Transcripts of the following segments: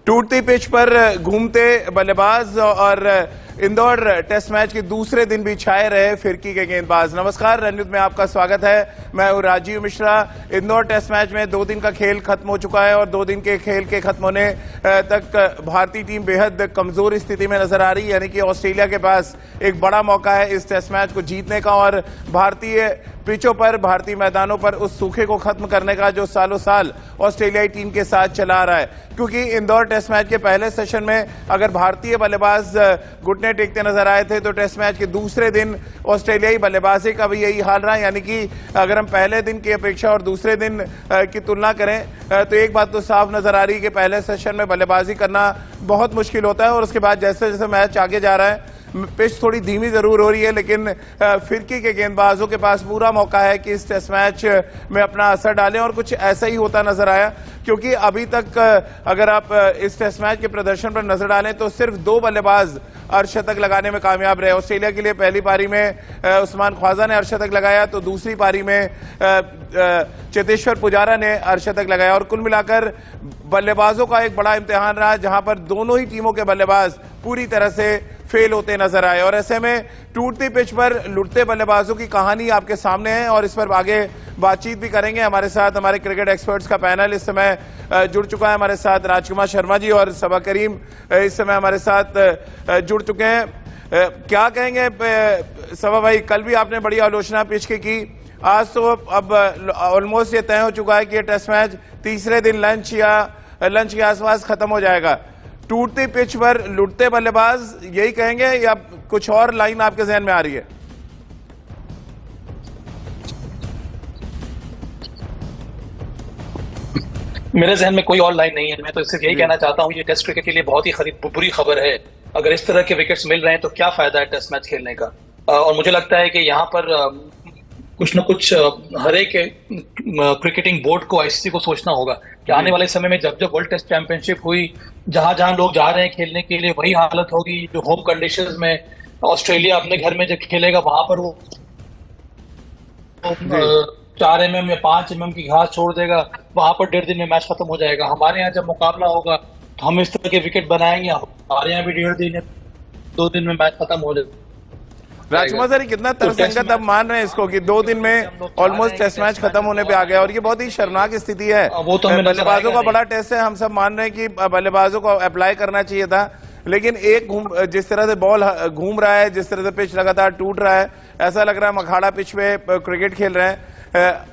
टूटती पिच पर घूमते बल्लेबाज और इंदौर टेस्ट मैच के दूसरे दिन भी छाए रहे फिरकी के गेंदबाज। नमस्कार, रन न्यूज में आपका स्वागत है। मैं हूं राजीव मिश्रा। इंदौर टेस्ट मैच में 2 दिन का खेल खत्म हो चुका है और 2 दिन के खेल के खत्म होने तक भारतीय टीम बेहद कमजोर स्थिति में नजर आ रही है। यानी कि ऑस्ट्रेलिया के पास एक बड़ा मौका है इस टेस्ट मैच को जीतने का और भारतीय पिचों पर, भारतीय मैदानों पर उस सूखे को खत्म करने का जो सालों साल ऑस्ट्रेलियाई टीम के साथ चला आ रहा है। क्योंकि इंदौर टेस्ट मैच के पहले सेशन में अगर भारतीय बल्लेबाज घुटने टेकते नजर आए थे, तो टेस्ट मैच के दूसरे दिन ऑस्ट्रेलियाई बल्लेबाजी का भी यही हाल रहा है। यानी कि अगर हम पहले दिन की अपेक्षा और दूसरे दिन की तुलना करें तो एक बात तो साफ नजर आ रही है कि पहले सेशन में बल्लेबाजी करना बहुत मुश्किल होता है और उसके बाद जैसे जैसे मैच आगे जा रहा है पिच थोड़ी धीमी जरूर हो रही है, लेकिन फिरकी के गेंदबाजों के पास पूरा मौका है कि इस टेस्ट मैच में अपना असर डालें और कुछ ऐसा ही होता नजर आया। क्योंकि अभी तक अगर आप इस टेस्ट मैच के प्रदर्शन पर नजर डालें तो सिर्फ 2 बल्लेबाज अर्धशतक लगाने में कामयाब रहे। ऑस्ट्रेलिया के लिए पहली पारी में उस्मान ख्वाजा ने अर्धशतक लगाया, तो दूसरी पारी में चेतेश्वर पुजारा ने अर्धशतक लगाया। और कुल मिलाकर बल्लेबाजों का एक बड़ा इम्तिहान रहा जहां पर दोनों ही टीमों के बल्लेबाज पूरी तरह से फेल होते नजर आए। और ऐसे में टूटती पिच पर लुटते बल्लेबाजों की कहानी आपके सामने है और इस पर आगे बातचीत भी करेंगे। हमारे साथ हमारे क्रिकेट एक्सपर्ट्स का पैनल इस समय जुड़ चुका है। हमारे साथ राजकुमार शर्मा जी और सबा करीम इस समय हमारे साथ जुड़ चुके हैं। क्या कहेंगे सबा भाई, कल भी आपने बड़ी आलोचना पिच की, आज तो अब ऑलमोस्ट ये तय हो चुका है कि ये टेस्ट मैच तीसरे दिन लंच के आसपास खत्म हो जाएगा। टूटती पिच पर लुटते बल्लेबाज यही कहेंगे या कुछ और लाइन आपके जहन में आ रही है? मेरे जहन में कोई और लाइन नहीं है। मैं तो सिर्फ यही कहना चाहता हूँ, ये टेस्ट क्रिकेट के लिए बहुत ही बुरी खबर है। अगर इस तरह के विकेट्स मिल रहे हैं तो क्या फायदा है टेस्ट मैच खेलने का। और मुझे लगता है कि यहाँ पर कुछ न कुछ हर एक क्रिकेटिंग बोर्ड को, आईसीसी को सोचना होगा कि आने वाले समय में जब जब वर्ल्ड टेस्ट चैंपियनशिप हुई, जहां जहां लोग जा रहे हैं खेलने के लिए वही हालत होगी। जो होम कंडीशंस में ऑस्ट्रेलिया अपने घर में जब खेलेगा वहां पर वो 4 mm या 5 mm की घास छोड़ देगा, वहां पर 1.5 दिन में मैच खत्म हो जाएगा। हमारे यहाँ जब मुकाबला होगा तो हम इस तरह के विकेट बनाएंगे, हमारे यहाँ भी 1.5 दिन या 2 दिन में मैच खत्म हो जाएगा। राजकुमार सर, कितना तर्कसंगत आप मान रहे हैं इसको कि 2 दिन में ऑलमोस्ट टेस्ट मैच खत्म होने पे आ गया और ये बहुत ही शर्मनाक स्थिति है। वो तो बल्लेबाजों का बड़ा टेस्ट है, हम सब मान रहे हैं कि बल्लेबाजों को अप्लाई करना चाहिए था, लेकिन जिस तरह से बॉल घूम रहा है, जिस तरह से पिच लगातार टूट रहा है, ऐसा लग रहा है मखाड़ा पिच पे क्रिकेट खेल रहे हैं।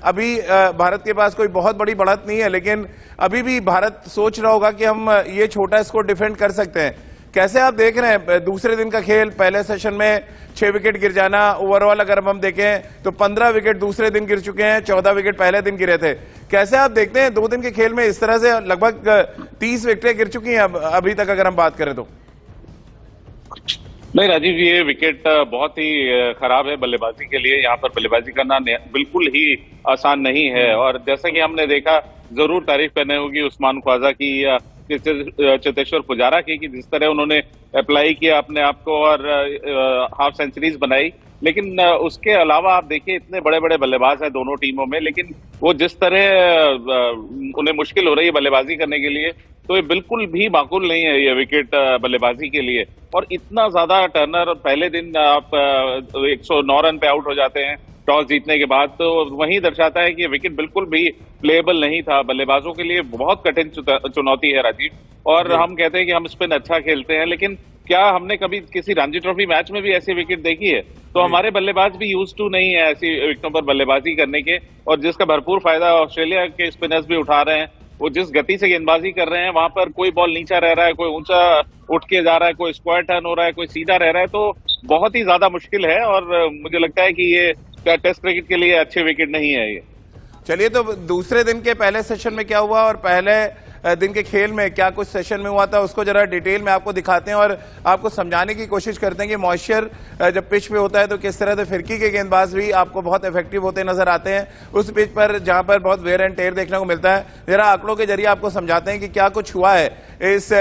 अभी भारत के पास कोई बहुत बड़ी बढ़त नहीं है, लेकिन अभी भी भारत सोच रहा होगा कि हम ये छोटा स्कोर डिफेंड कर सकते हैं। कैसे आप देख रहे हैं दूसरे दिन का खेल? पहले सेशन में 6 विकेट गिर जाना, ओवरऑल अगर हम देखें तो 15 विकेट दूसरे दिन गिर चुके हैं, 14 विकेट पहले दिन गिरे थे। कैसे आप देखते हैं 2 दिन के खेल में इस तरह से लगभग 30 विकेटें गिर चुकी हैं अभी तक अगर हम बात करें तो? नहीं राजीव, ये विकेट बहुत ही खराब है बल्लेबाजी के लिए। यहाँ पर बल्लेबाजी करना बिल्कुल ही आसान नहीं है और जैसा कि हमने देखा, जरूर तारीफ करने होगी उस्मान ख्वाजा की, चेतेश्वर पुजारा की, कि जिस तरह उन्होंने अप्लाई किया अपने आप को और हाफ सेंचुरीज बनाई। लेकिन उसके अलावा आप देखिए, इतने बड़े बड़े बल्लेबाज हैं दोनों टीमों में, लेकिन वो जिस तरह उन्हें मुश्किल हो रही है बल्लेबाजी करने के लिए, तो ये बिल्कुल भी माकूल नहीं है ये विकेट बल्लेबाजी के लिए। और इतना ज्यादा टर्नर, पहले दिन आप 109 रन पे आउट हो जाते हैं टॉस जीतने के बाद, तो वही दर्शाता है कि ये विकेट बिल्कुल भी प्लेएबल नहीं था। बल्लेबाजों के लिए बहुत कठिन चुनौती है राजीव। और हम कहते हैं कि हम स्पिन अच्छा खेलते हैं, लेकिन क्या हमने कभी किसी रणजी ट्रॉफी मैच में भी ऐसी विकेट देखी है? तो हमारे बल्लेबाज भी यूज टू नहीं है ऐसी विकेटों पर बल्लेबाजी करने के, और जिसका भरपूर फायदा ऑस्ट्रेलिया के स्पिनर्स भी उठा रहे हैं। वो जिस गति से गेंदबाजी कर रहे हैं, वहां पर कोई बॉल नीचा रह रहा है, कोई ऊंचा उठ के जा रहा है, कोई स्क्वायर टर्न हो रहा है, कोई सीधा रह रहा है, तो बहुत ही ज्यादा मुश्किल है। और मुझे लगता है कि ये टेस्ट क्रिकेट के लिए अच्छे विकेट नहीं है ये। चलिए, तो दूसरे दिन के पहले सेशन में क्या हुआ और पहले दिन के खेल में क्या कुछ सेशन में हुआ था, उसको जरा डिटेल में आपको दिखाते हैं और आपको समझाने की कोशिश करते हैं कि मॉइस्चर जब पिच पे होता है तो किस तरह से फिरकी के गेंदबाज भी आपको बहुत इफेक्टिव होते नजर आते हैं उस पिच पर जहां पर बहुत वेयर एंड टेयर देखने को मिलता है। जरा आंकड़ों के जरिए आपको समझाते हैं कि क्या कुछ हुआ है इस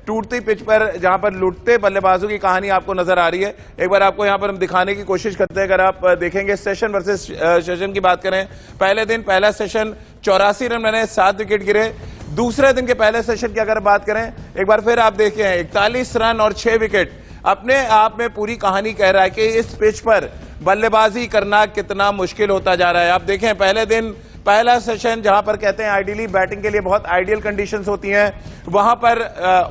टूटती पिच पर जहां पर लुटते बल्लेबाजों की कहानी आपको नजर आ रही है। एक बार आपको यहां पर हम दिखाने की कोशिश करते हैं। अगर आप देखेंगे सेशन वर्सेस सेशन की बात करें, पहले दिन पहला सेशन 84 रन बने, 7 विकेट गिरे। दूसरे दिन के पहले सेशन की अगर बात करें, एक बार फिर आप देखें 41 रन और 6 विकेट, अपने आप में पूरी कहानी कह रहा है कि इस पिच पर बल्लेबाजी करना कितना मुश्किल होता जा रहा है। आप देखें पहले दिन पहला सेशन जहां पर कहते हैं आइडियली बैटिंग के लिए बहुत आइडियल कंडीशंस होती हैं, वहां पर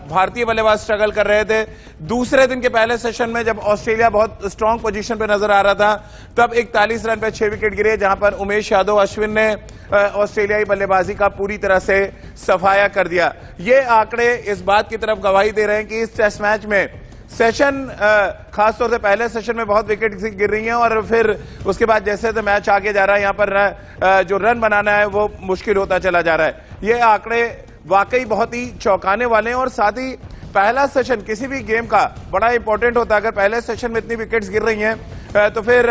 भारतीय बल्लेबाज स्ट्रगल कर रहे थे। दूसरे दिन के पहले सेशन में जब ऑस्ट्रेलिया बहुत स्ट्रांग पोजीशन पे नजर आ रहा था, तब 41 रन पे 6 विकेट गिरे, जहां पर उमेश यादव, अश्विन ने ऑस्ट्रेलियाई बल्लेबाजी का पूरी तरह से सफाया कर दिया। ये आंकड़े इस बात की तरफ गवाही दे रहे हैं कि इस टेस्ट मैच में सेशन खासतौर से पहले सेशन में बहुत विकेट गिर रही हैं और फिर उसके बाद जैसे तो मैच आगे जा रहा है, यहां पर जो रन बनाना है वो मुश्किल होता चला जा रहा है। ये आंकड़े वाकई बहुत ही चौंकाने वाले हैं और साथ ही पहला सेशन किसी भी गेम का बड़ा इंपॉर्टेंट होता है। अगर पहले सेशन में इतनी विकेट्स गिर रही हैं तो फिर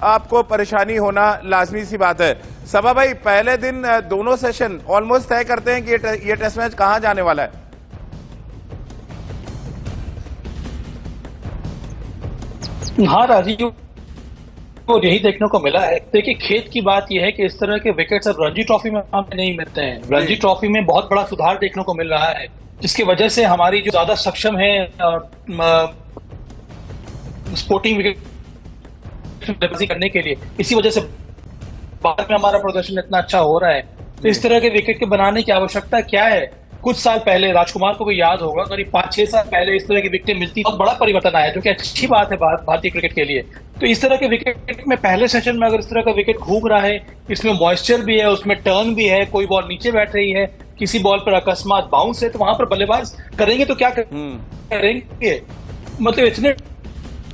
आपको परेशानी होना लाजमी सी बात है। सबा भाई, पहले दिन दोनों सेशन ऑलमोस्ट तय करते हैं कि ये टेस्ट मैच कहां जाने वाला है। हाँ राजीव, तो यही देखने को मिला है। देखिए, खेत की बात यह है कि इस तरह के विकेट्स अब रणजी ट्रॉफी में हमें नहीं मिलते हैं। रणजी ट्रॉफी में बहुत बड़ा सुधार देखने को मिल रहा है, जिसकी वजह से हमारी जो ज्यादा सक्षम है स्पोर्टिंग विकेट करने के लिए, इसी वजह से बाद में हमारा प्रदर्शन इतना अच्छा हो रहा है। तो इस तरह के विकेट के बनाने की आवश्यकता क्या है? कुछ साल पहले राजकुमार को भी याद होगा, करीब 5-6 साल पहले इस तरह की विकेटें मिलती, बहुत बड़ा परिवर्तन आया, जो कि अच्छी बात है भारतीय क्रिकेट के लिए। तो इस तरह के विकेट में पहले सेशन में अगर इस तरह का विकेट घूम रहा है, इसमें मॉइस्चर भी है, उसमें टर्न भी है, कोई बॉल नीचे बैठ रही है, किसी बॉल पर अकस्मात बाउंस है, तो वहां पर बल्लेबाज करेंगे तो क्या करेंगे? मतलब इतने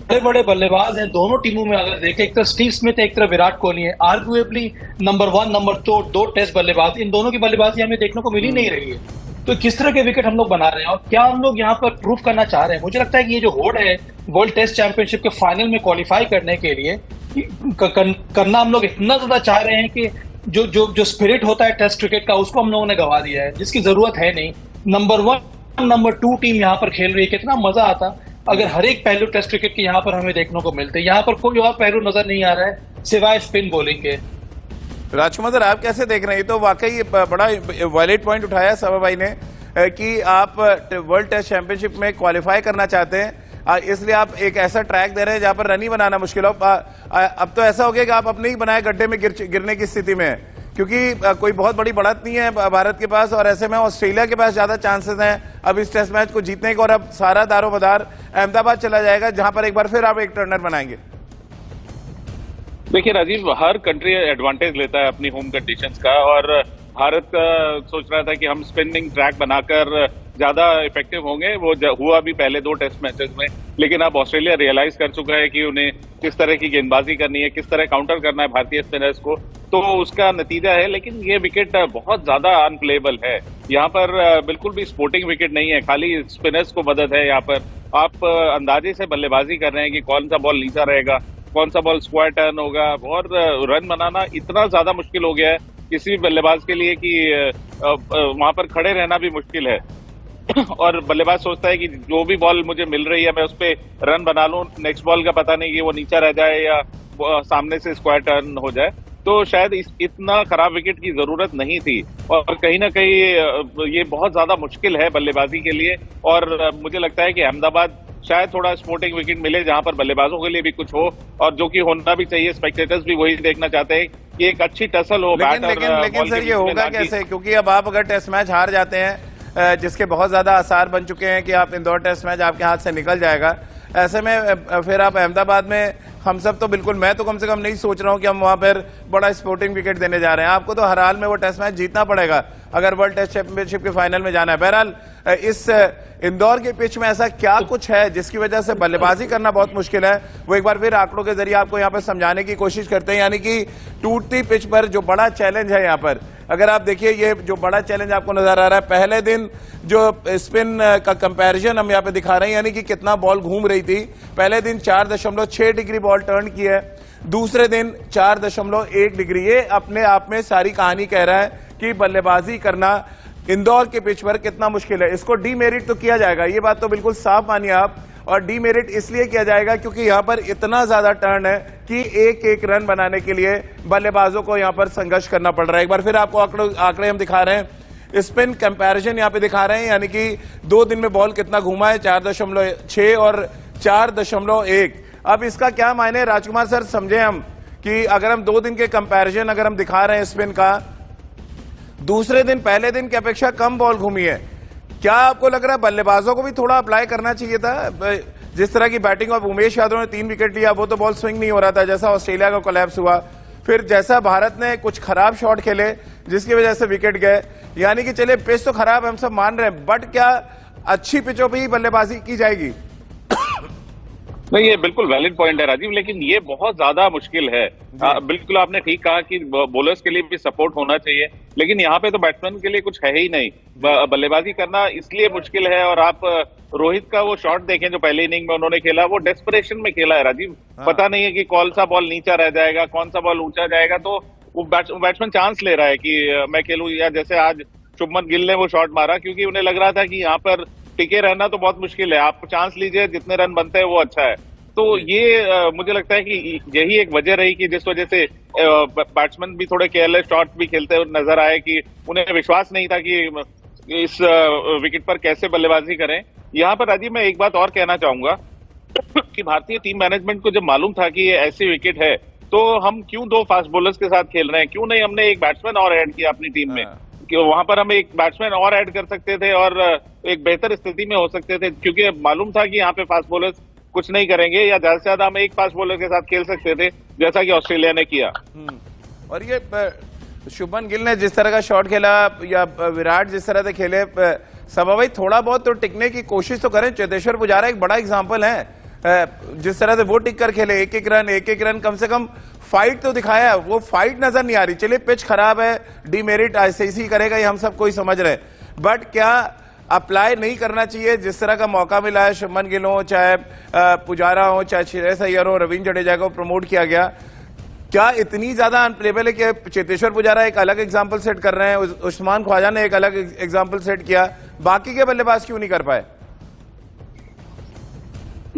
बड़े बड़े बल्लेबाज हैं दोनों टीमों में, अगर देखें, एक तरफ स्टीव स्मिथ है, एक तरफ विराट कोहली है, आर्गुएबली नंबर 1 नंबर 2 टेस्ट बल्लेबाज, इन दोनों की बल्लेबाजी हमें देखने को मिल ही नहीं रही है। तो किस तरह के विकेट हम लोग बना रहे हैं और क्या हम लोग यहाँ पर प्रूव करना चाह रहे हैं? मुझे लगता है कि ये जो होड़ है वर्ल्ड टेस्ट चैंपियनशिप के फाइनल में क्वालिफाई करने के लिए करना हम लोग इतना ज्यादा चाह रहे हैं कि जो स्पिरिट होता है टेस्ट क्रिकेट का, उसको हम लोगों ने गवा दिया है, जिसकी जरूरत है नहीं। नंबर 1 नंबर 2 टीम यहाँ पर खेल रही है, कितना मजा आता अगर हर एक पहलू टेस्ट क्रिकेट के यहाँ पर हमें देखने को मिलते। यहाँ पर कोई और पहलू नजर नहीं आ रहा है सिवाय स्पिन बॉलिंग के। राजकुमार सर, आप कैसे देख रहे हैं? ये तो वाकई बड़ा वैलिड पॉइंट उठाया सबा भाई ने कि आप वर्ल्ड टेस्ट चैंपियनशिप में क्वालिफाई करना चाहते हैं, इसलिए आप एक ऐसा ट्रैक दे रहे हैं जहां पर रन ही बनाना मुश्किल हो। अब तो ऐसा हो गया कि आप अपने ही बनाए गड्ढे में गिरने की स्थिति में है, क्योंकि कोई बहुत बड़ी बढ़त नहीं है भारत के पास और ऐसे में ऑस्ट्रेलिया के पास ज्यादा चांसेस हैं अब इस टेस्ट मैच को जीतने के। और अब सारा दारोमदार अहमदाबाद चला जाएगा, जहां पर एक बार फिर आप एक टर्नर बनाएंगे। देखिए राजीव, हर कंट्री एडवांटेज लेता है अपनी होम कंडीशंस का, और भारत सोच रहा था कि हम स्पिनिंग ट्रैक बनाकर ज्यादा इफेक्टिव होंगे। वो हुआ भी पहले 2 टेस्ट मैचेस में, लेकिन अब ऑस्ट्रेलिया रियलाइज कर चुका है कि उन्हें किस तरह की गेंदबाजी करनी है, किस तरह काउंटर करना है भारतीय स्पिनर्स को, तो उसका नतीजा है। लेकिन ये विकेट बहुत ज्यादा अनप्लेएबल है, यहाँ पर बिल्कुल भी स्पोर्टिंग विकेट नहीं है, खाली स्पिनर्स को मदद है। यहाँ पर आप अंदाजे से बल्लेबाजी कर रहे हैं कि कौन सा बॉल नीचा रहेगा, कौन सा बॉल स्क्वायर टर्न होगा, और रन बनाना इतना ज्यादा मुश्किल हो गया है किसी भी बल्लेबाज के लिए कि वहां पर खड़े रहना भी मुश्किल है। और बल्लेबाज सोचता है कि जो भी बॉल मुझे मिल रही है मैं उस पर रन बना लूं, नेक्स्ट बॉल का पता नहीं कि वो नीचा रह जाए या सामने से स्क्वायर टर्न हो जाए। तो शायद इतना खराब विकेट की जरूरत नहीं थी, और कहीं ना कहीं ये बहुत ज्यादा मुश्किल है बल्लेबाजी के लिए। और मुझे लगता है कि अहमदाबाद शायद थोड़ा स्पोर्टिंग विकेट मिले जहां पर बल्लेबाजों के लिए भी कुछ हो, और जो कि होना भी चाहिए। स्पेक्टेटर्स भी वही देखना चाहते हैं कि एक अच्छी टसल हो। लेकिन सर, ये होगा कैसे? क्योंकि अब आप अगर टेस्ट मैच हार जाते हैं, जिसके बहुत ज्यादा आसार बन चुके हैं कि आप इंदौर टेस्ट मैच आपके हाथ से निकल जाएगा, ऐसे में फिर आप अहमदाबाद में, हम सब तो बिल्कुल, मैं तो कम से कम नहीं सोच रहा हूं कि हम वहां पर बड़ा स्पोर्टिंग विकेट देने जा रहे हैं। आपको तो हर हाल में वो टेस्ट मैच जीतना पड़ेगा अगर वर्ल्ड टेस्ट चैंपियनशिप के फाइनल में जाना है। बहरहाल, इस इंदौर के पिच में ऐसा क्या कुछ है जिसकी वजह से बल्लेबाजी करना बहुत मुश्किल है, वो एक बार फिर आंकड़ों के जरिए आपको यहाँ पर समझाने की कोशिश करते हैं। यानी कि टूटती पिच पर जो बड़ा चैलेंज है यहाँ पर, अगर आप देखिए, ये जो बड़ा चैलेंज आपको नजर आ रहा है, पहले दिन जो स्पिन का कंपैरिजन हम यहाँ पे दिखा रहे हैं, यानी कि कितना बॉल घूम रही थी। पहले दिन 4.6 डिग्री बॉल टर्न की है, दूसरे दिन 4.1 डिग्री। ये अपने आप में सारी कहानी कह रहा है कि बल्लेबाजी करना इंदौर के पिच पर कितना मुश्किल है। इसको डीमेरिट तो किया जाएगा, ये बात तो बिल्कुल साफ मानिए आप, और डीमेरिट इसलिए किया जाएगा क्योंकि यहां पर इतना ज्यादा टर्न है कि एक एक रन बनाने के लिए बल्लेबाजों को यहां पर संघर्ष करना पड़ रहा है। एक बार फिर आपको आंकड़े हम दिखा रहे हैं स्पिन कंपैरिजन यहाँ पे दिखा रहे हैं, यानी कि 2 दिन में बॉल कितना घूमा है, 4.6 और 4.1। अब इसका क्या मायने राजकुमार सर, समझे हम कि अगर हम 2 दिन के कंपैरिजन अगर हम दिखा रहे हैं स्पिन का, दूसरे दिन पहले दिन की अपेक्षा कम बॉल घूमी है, क्या आपको लग रहा है बल्लेबाजों को भी थोड़ा अप्लाई करना चाहिए था? जिस तरह की बैटिंग ऑफ उमेश यादव ने 3 विकेट लिया, वो तो बॉल स्विंग नहीं हो रहा था जैसा ऑस्ट्रेलिया का कोलैप्स हुआ, फिर जैसा भारत ने कुछ खराब शॉट खेले जिसकी वजह से विकेट गए, यानी कि चलिए पिच तो खराब है हम सब मान रहे हैं, बट क्या अच्छी पिचों पे ही बल्लेबाजी की जाएगी? नहीं, ये बिल्कुल वैलिड पॉइंट है राजीव, लेकिन ये बहुत ज्यादा मुश्किल है। बिल्कुल आपने ठीक कहा कि बॉलर्स के लिए भी सपोर्ट होना चाहिए, लेकिन यहाँ पे तो बैट्समैन के लिए कुछ है ही नहीं। बल्लेबाजी करना इसलिए मुश्किल है। और आप रोहित का वो शॉट देखें जो पहले इनिंग में उन्होंने खेला, वो डेस्परेशन में खेला है राजीव। पता नहीं है कि कौन सा बॉल नीचा रह जाएगा, कौन सा बॉल ऊंचा जाएगा, तो वो बैट्समैन चांस ले रहा है कि मैं खेलूं। या जैसे आज शुभमन गिल ने वो शॉट मारा क्योंकि उन्हें लग रहा था कि यहाँ पर टिके रहना तो बहुत मुश्किल है, आप चांस लीजिए, जितने रन बनते हैं वो अच्छा है। तो ये मुझे लगता है कि यही एक वजह रही कि जिस वजह से बैट्समैन भी थोड़े केयरलेस शॉट भी खेलते हुए नजर आए, कि उन्हें विश्वास नहीं था कि इस विकेट पर कैसे बल्लेबाजी करें। यहाँ पर राजीव मैं एक बात और कहना चाहूंगा कि भारतीय टीम मैनेजमेंट को जब मालूम था कि ये ऐसी विकेट है, तो हम क्यों 2 फास्ट बॉलर्स के साथ खेल रहे हैं, क्यों नहीं हमने एक बैट्समैन और ऐड किया अपनी टीम में, कि वहां पर हम एक बैट्समैन और ऐड कर सकते थे और एक बेहतर स्थिति में हो सकते थे, क्योंकि मालूम था कि यहाँ पे फास्ट बॉलर्स कुछ नहीं करेंगे, या ज्यादा से ज्यादा हम एक फास्ट बॉलर के साथ खेल सकते थे जैसा कि ऑस्ट्रेलिया ने किया। और ये शुभमन गिल ने जिस तरह का शॉट खेला या विराट जिस तरह से खेले, सभा भाई थोड़ा बहुत तो टिकने की कोशिश तो करें। चेतेश्वर पुजारा एक बड़ा एग्जांपल है, जिस तरह से वो टिक कर खेले, एक एक रन कम से कम फाइट तो दिखाया, वो फाइट नजर नहीं आ रही। चलिए पिच खराब है, डीमेरिट आईसीसी करेगा, ये हम सब कोई समझ रहे हैं, बट क्या अप्लाई नहीं करना चाहिए? जिस तरह का मौका मिला है, शुभमन गिल हो, चाहे पुजारा हो, चाहे श्रेयस अय्यर हो, रविंद्र जडेजा को प्रमोट किया गया, क्या इतनी ज्यादा अनप्लेबल है कि चेतेश्वर पुजारा एक अलग एग्जांपल सेट कर रहे हैं, उस्मान ख्वाजा ने एक अलग एग्जांपल सेट किया, बाकी के बल्लेबाज क्यों नहीं कर पाए?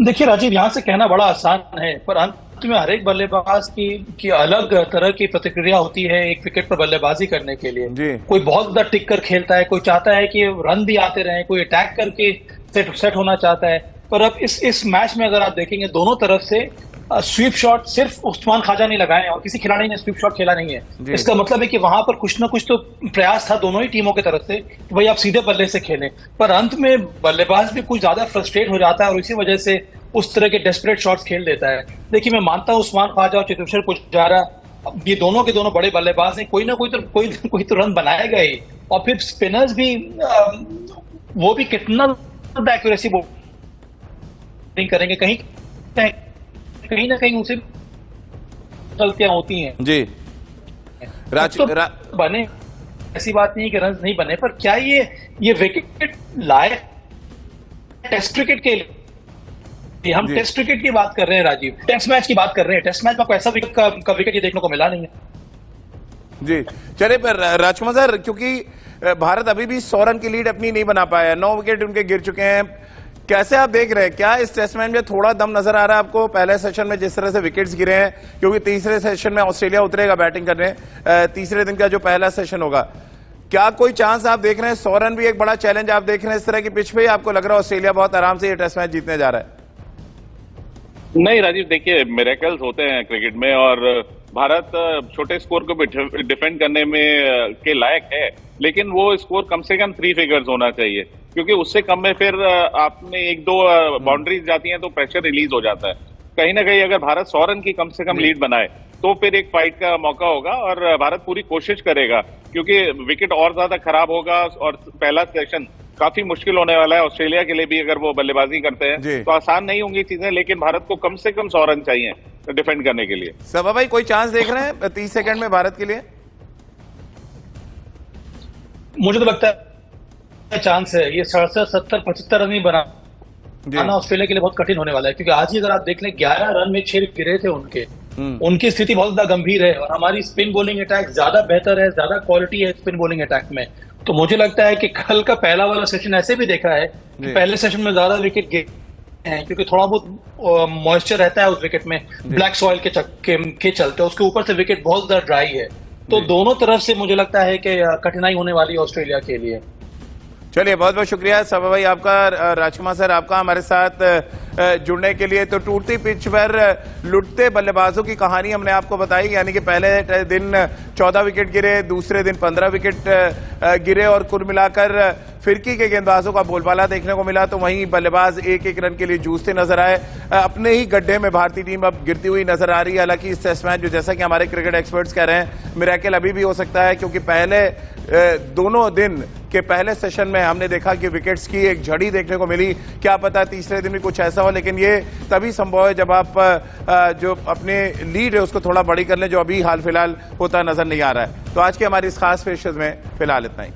देखिए राजीव, यहां से कहना बड़ा आसान है, पर अंत में हर एक बल्लेबाज की अलग तरह की प्रतिक्रिया होती है एक विकेट पर बल्लेबाजी करने के लिए। कोई बहुत ज्यादा टिक कर खेलता है, कोई चाहता है कि रन भी आते रहें, कोई अटैक करके सेट होना चाहता है। पर अब इस मैच में अगर आप देखेंगे, दोनों तरफ से स्वीप शॉट सिर्फ उस्मान ख्वाजा ने लगाए और किसी खिलाड़ी ने स्वीप शॉट खेला नहीं है। इसका मतलब है कि वहां पर कुछ ना कुछ तो प्रयास था दोनों ही टीमों की तरफ से कि भाई आप सीधे बल्ले से खेलें, पर अंत में बल्लेबाज भी कुछ ज्यादा फ्रस्ट्रेट हो जाता है और इसी वजह से उस तरह के डेस्परेट शॉट्स खेल देता है। देखिए, मैं मानता हूं उस्मान ख्वाजा और चेतेश्वर पुजारा ये दोनों के दोनों बड़े बल्लेबाज हैं, कोई ना कोई तो रन बनाएगा ही। और फिर स्पिनर्स भी वो भी कितना एक्यूरेसी बॉलिंग करेंगे, कहीं ना कहीं उनसे गलतियां होती हैं जी। बने, ऐसी बात नहीं कि रन नहीं बने, पर क्या ये विकेट लायक टेस्ट क्रिकेट के लिए? हम टेस्ट क्रिकेट की बात कर रहे हैं राजीव, टेस्ट मैच की बात कर रहे हैं। टेस्ट मैच में आपको ऐसा विकेट का विकेट ये देखने को मिला नहीं है जी। चलिए पर राजकुमार सर, क्योंकि भारत अभी भी 100 रन की लीड अपनी नहीं बना पाया, 9 विकेट उनके गिर चुके हैं, कैसे आप देख रहे हैं? क्या इस टेस्ट मैच में थोड़ा दम नजर आ रहा है आपको? पहले सेशन में जिस तरह से विकेट्स गिरे हैं, क्योंकि तीसरे सेशन में ऑस्ट्रेलिया उतरेगा बैटिंग करने, तीसरे दिन का जो पहला सेशन होगा, क्या कोई चांस आप देख रहे हैं? 100 रन भी एक बड़ा चैलेंज आप देख रहे हैं इस तरह की पिच पे, आपको लग रहा है ऑस्ट्रेलिया बहुत आराम से ये टेस्ट मैच जीतने जा रहा है? नहीं राजीव, देखिए मिरेकल्स होते हैं क्रिकेट में, और भारत छोटे स्कोर को भी डिफेंड करने में के लायक है, लेकिन वो स्कोर कम से कम 3 फिगर्स होना चाहिए, क्योंकि उससे कम में फिर आपने 1-2 बाउंड्रीज जाती हैं तो प्रेशर रिलीज हो जाता है। कहीं ना कहीं अगर भारत 100 रन की कम से कम लीड बनाए तो फिर एक फाइट का मौका होगा, और भारत पूरी कोशिश करेगा, क्योंकि विकेट और ज्यादा खराब होगा और पहला सेशन काफी मुश्किल होने वाला है ऑस्ट्रेलिया के लिए भी। अगर वो बल्लेबाजी करते हैं तो आसान नहीं होंगी चीजें, लेकिन भारत को कम से कम 100 रन चाहिए डिफेंड करने के लिए। सबा भाई, कोई चांस देख रहे हैं 30 सेकंड में भारत के लिए? मुझे तो लगता है चांस है, ये 67, 70, 75 रन ही बनाना ऑस्ट्रेलिया के लिए बहुत कठिन होने वाला है, क्योंकि आज ही अगर आप देख लें 11 रन में 6 गिरे थे उनकी स्थिति बहुत ज्यादा गंभीर है, और हमारी स्पिन बॉलिंग अटैक ज्यादा बेहतर है, ज्यादा क्वालिटी है स्पिन बॉलिंग अटैक में। तो मुझे लगता है कि कल का पहला वाला सेशन ऐसे भी देखा है कि पहले सेशन में ज्यादा विकेट गिरे हैं, क्योंकि थोड़ा बहुत मॉइस्चर रहता है उस विकेट में, ब्लैक सॉइल के चलते उसके ऊपर से विकेट बहुत ज्यादा ड्राई है। तो दोनों तरफ से मुझे लगता है कि कठिनाई होने वाली है ऑस्ट्रेलिया के लिए। चलिए, बहुत बहुत शुक्रिया सबा भाई आपका, राजकुमार सर आपका हमारे साथ जुड़ने के लिए। तो टूटती पिच पर लुटते बल्लेबाजों की कहानी हमने आपको बताई, यानी कि पहले दिन 14 विकेट गिरे, दूसरे दिन 15 विकेट गिरे और कुल मिलाकर फिरकी के गेंदबाजों का बोलबाला देखने को मिला। तो वहीं बल्लेबाज एक एक रन के लिए जूझते नजर आए। अपने ही गड्ढे में भारतीय टीम अब गिरती हुई नजर आ रही है। हालांकि इस टेस्ट मैच जो जैसा कि हमारे क्रिकेट एक्सपर्ट्स कह रहे हैं, मिरेकल अभी भी हो सकता है, क्योंकि पहले दोनों दिन के पहले सेशन में हमने देखा कि विकेट्स की एक झड़ी देखने को मिली। क्या पता तीसरे दिन भी कुछ ऐसा हो, लेकिन ये तभी संभव है जब आप जो अपने लीड है उसको थोड़ा बड़ी कर लें, जो अभी हाल फिलहाल होता नजर नहीं आ रहा है। तो आज की हमारी इस खास पेशकश में फिलहाल इतना ही।